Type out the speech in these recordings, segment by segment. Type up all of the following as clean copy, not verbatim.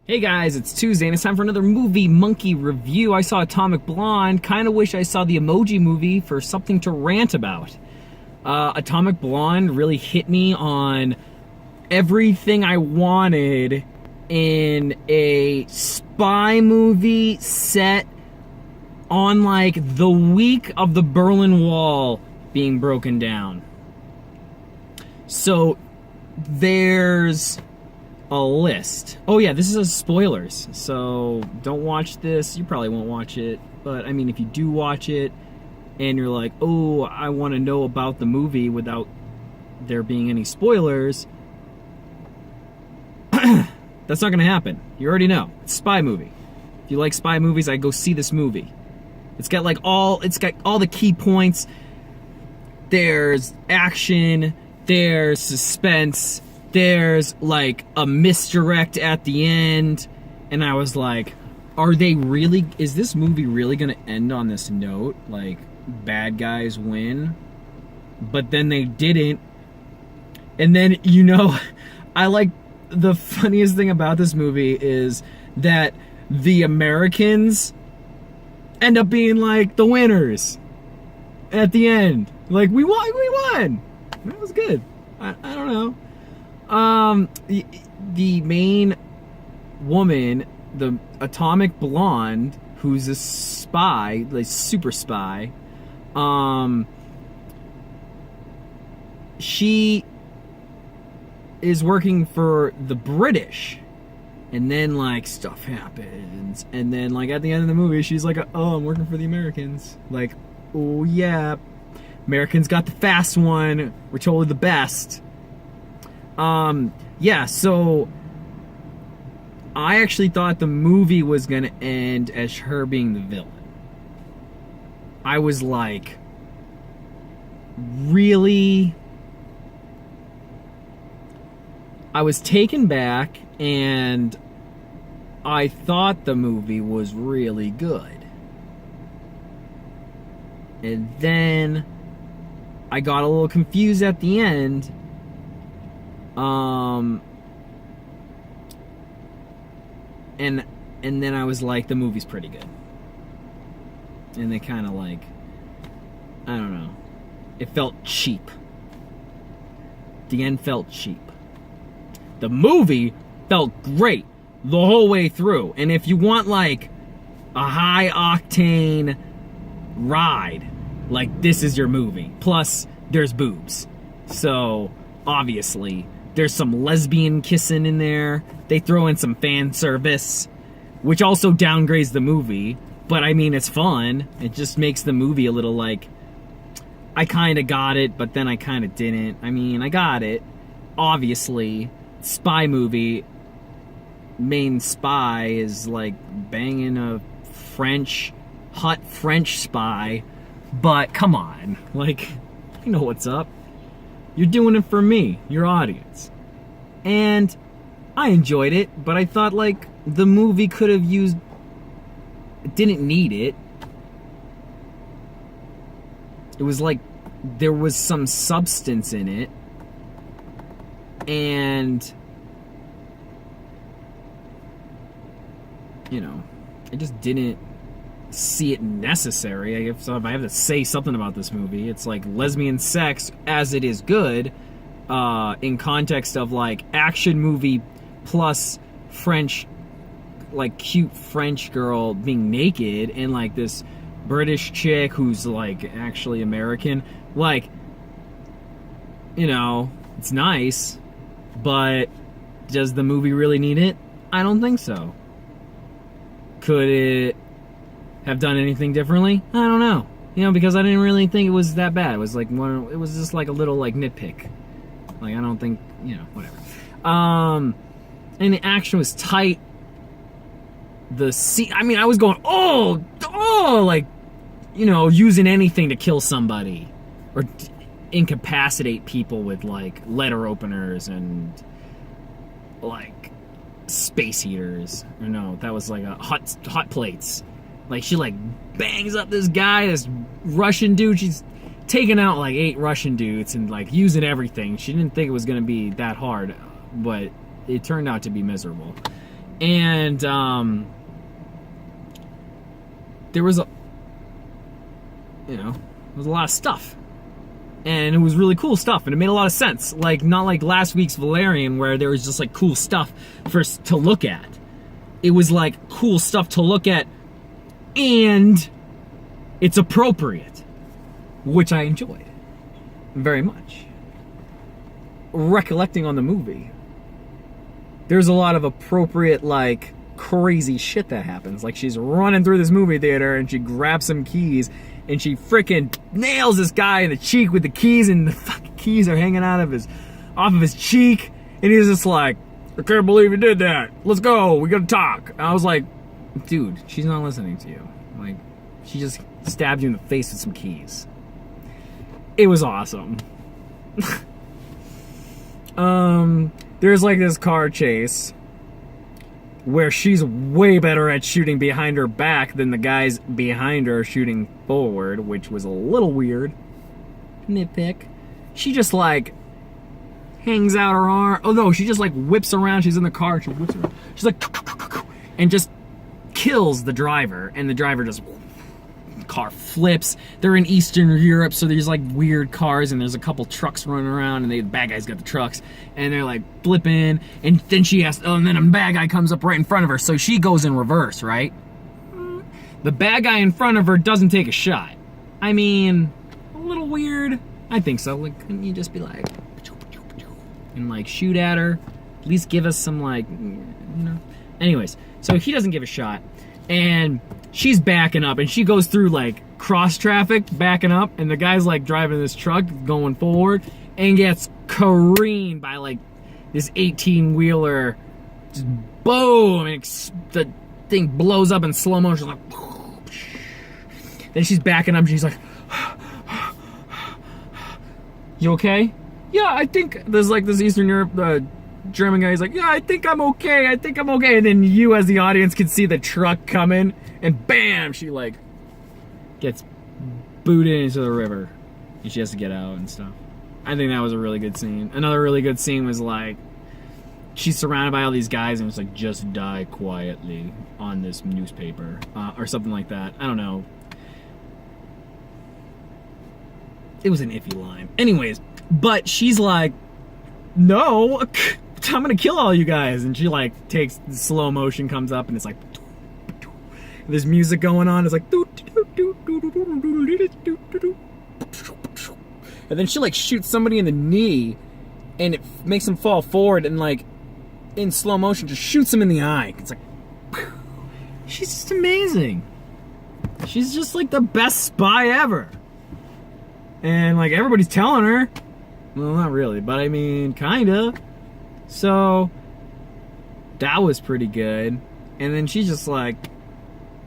Hey guys, it's Tuesday and it's time for another Movie Monkey review. I saw Atomic Blonde. Kind of wish I saw the Emoji Movie for something to rant about. Atomic Blonde really hit me on everything I wanted in a spy movie set on like the week of the Berlin Wall being broken down. So there's a list. Oh yeah, this is spoilers, so don't watch this. You probably won't watch it, but I mean, if you do watch it and you're like, oh, I want to know about the movie without there being any spoilers, that's not gonna happen. You already know. It's a spy movie. If you like spy movies, I'd go see this movie. It's got all the key points. There's action, there's suspense, there's like a misdirect at the end, and I was like, is this movie really gonna end on this note? Like, bad guys win? But then they didn't. And then, I like, the funniest thing about this movie is that the Americans end up being like the winners at the end. Like, we won! That was good. I don't know. The main woman, the Atomic Blonde, who's a spy, like super spy, she is working for the British, and then like stuff happens, and then like at the end of the movie she's like, oh, I'm working for the Americans. Like, oh yeah, Americans got the fast one, we're totally the best. Yeah, so I actually thought the movie was gonna end as her being the villain. I was like, really? I was taken back, and I thought the movie was really good. And then I got a little confused at the end. And then I was like, the movie's pretty good. And they kind of like, I don't know. It felt cheap. The end felt cheap. The movie felt great the whole way through. And if you want like a high octane ride, like, this is your movie. Plus, there's boobs. So, obviously, there's some lesbian kissing in there. They throw in some fan service, which also downgrades the movie. But I mean, it's fun. It just makes the movie a little like, I kind of got it, but then I kind of didn't. I mean, I got it. Obviously, spy movie, main spy is like banging a hot French spy. But come on, like, you know what's up. You're doing it for me, your audience. And I enjoyed it, but I thought, like, the movie could have didn't need it. It was like, there was some substance in it. And, I just didn't see it necessary. I guess if I have to say something about this movie, it's like lesbian sex as it is good, in context of like action movie plus French, like cute French girl being naked, and like this British chick who's like actually American. Like, it's nice, but does the movie really need it? I don't think so. Could it have done anything differently? I don't know. Because I didn't really think it was that bad. It was like it was just like a little like nitpick. Like, I don't think, whatever. And the action was tight. The scene, I mean, I was going, like, using anything to kill somebody or incapacitate people with like letter openers and like space heaters. Or no, that was like a hot plates. Like, she like bangs up this guy, this Russian dude. She's taking out like 8 Russian dudes and like using everything. She didn't think it was gonna be that hard, but it turned out to be miserable. And there was a lot of stuff, and it was really cool stuff, and it made a lot of sense. Like, not like last week's Valerian where there was just like cool stuff to look at. It was like cool stuff to look at, and it's appropriate, which I enjoyed very much. Recollecting on the movie, there's a lot of appropriate, like, crazy shit that happens. Like, she's running through this movie theater and she grabs some keys and she freaking nails this guy in the cheek with the keys, and the fucking keys are hanging off of his cheek, and he's just like, I can't believe you did that. Let's go. We gotta talk. And I was like, dude, she's not listening to you. Like, she just stabbed you in the face with some keys. It was awesome. There's like this car chase where she's way better at shooting behind her back than the guys behind her shooting forward, which was a little weird. Nitpick. She just like hangs out her arm. Oh no, she just like whips around. She's in the car and she whips around. She's like, and just kills the driver, and the driver just, car flips. They're in Eastern Europe, so there's like weird cars, and there's a couple trucks running around, and the bad guys got the trucks, and they're like flipping, and then and then a bad guy comes up right in front of her, so she goes in reverse, right? The bad guy in front of her doesn't take a shot. I mean, a little weird. I think so. Like, couldn't you just be like, and like shoot at her? At least give us some, like, Anyways, so he doesn't give a shot, and she's backing up, and she goes through like cross traffic, backing up, and the guy's like driving this truck going forward and gets careened by like this 18-wheeler. Just boom, and the thing blows up in slow motion, like. Then she's backing up, and she's like, you okay? Yeah, I think there's like this Eastern Europe German guy. He's like, yeah, I think I'm okay. And then you, as the audience, can see the truck coming, and bam, she like gets booted into the river, and she has to get out and stuff. I think that was a really good scene. Another really good scene was like, she's surrounded by all these guys, and it's like, just die quietly on this newspaper, or something like that. I don't know. It was an iffy line. Anyways, but she's like, no, I'm gonna kill all you guys. And she like takes slow motion, comes up, and it's like, there's music going on. It's like, and then she like shoots somebody in the knee, and it makes him fall forward, and like in slow motion just shoots him in the eye. It's like, she's just amazing. She's just like the best spy ever. And like everybody's telling her. Well, not really, but I mean, kinda. So that was pretty good. And then she's just like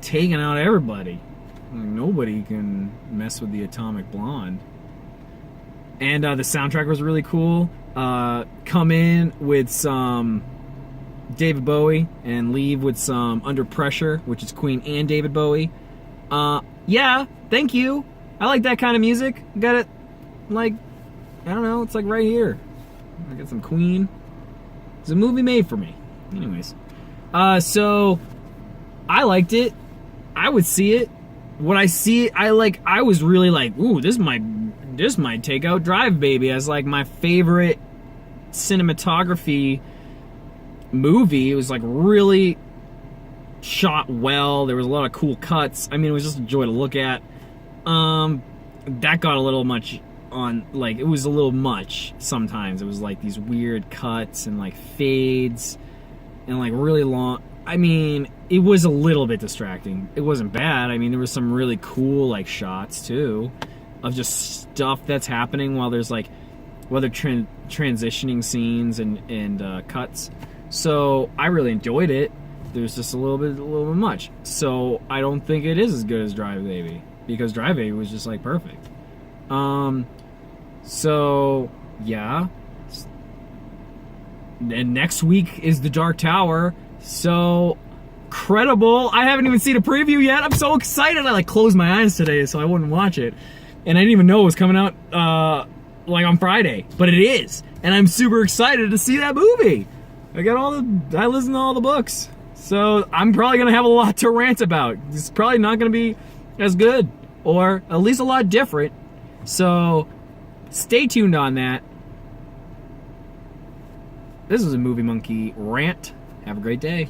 taking out everybody. Like, nobody can mess with the Atomic Blonde. And the soundtrack was really cool. Come in with some David Bowie and leave with some Under Pressure, which is Queen and David Bowie. Yeah, thank you. I like that kind of music. Got it, like, I don't know, it's like right here. I got some Queen. It's a movie made for me. Anyways. So, I liked it. I would see it. When I see it, I was really like, ooh, this might take out Drive Baby as like my favorite cinematography movie. It was like really shot well. There was a lot of cool cuts. I mean, it was just a joy to look at. That got a little much on, like, it was a little much sometimes. It was like these weird cuts and like fades and like really long. I mean, it was a little bit distracting. It wasn't bad. I mean, there was some really cool like shots too of just stuff that's happening while they're transitioning scenes and cuts. So I really enjoyed it. There's just a little bit much. So I don't think it is as good as Drive Baby, because Drive Baby was just like perfect. So yeah. And next week is The Dark Tower. So credible. I haven't even seen a preview yet. I'm so excited. I like closed my eyes today so I wouldn't watch it. And I didn't even know it was coming out like on Friday, but it is. And I'm super excited to see that movie. I listened to all the books. So I'm probably going to have a lot to rant about. It's probably not going to be as good, or at least a lot different. So stay tuned on that. This is a Movie Monkey rant. Have a great day.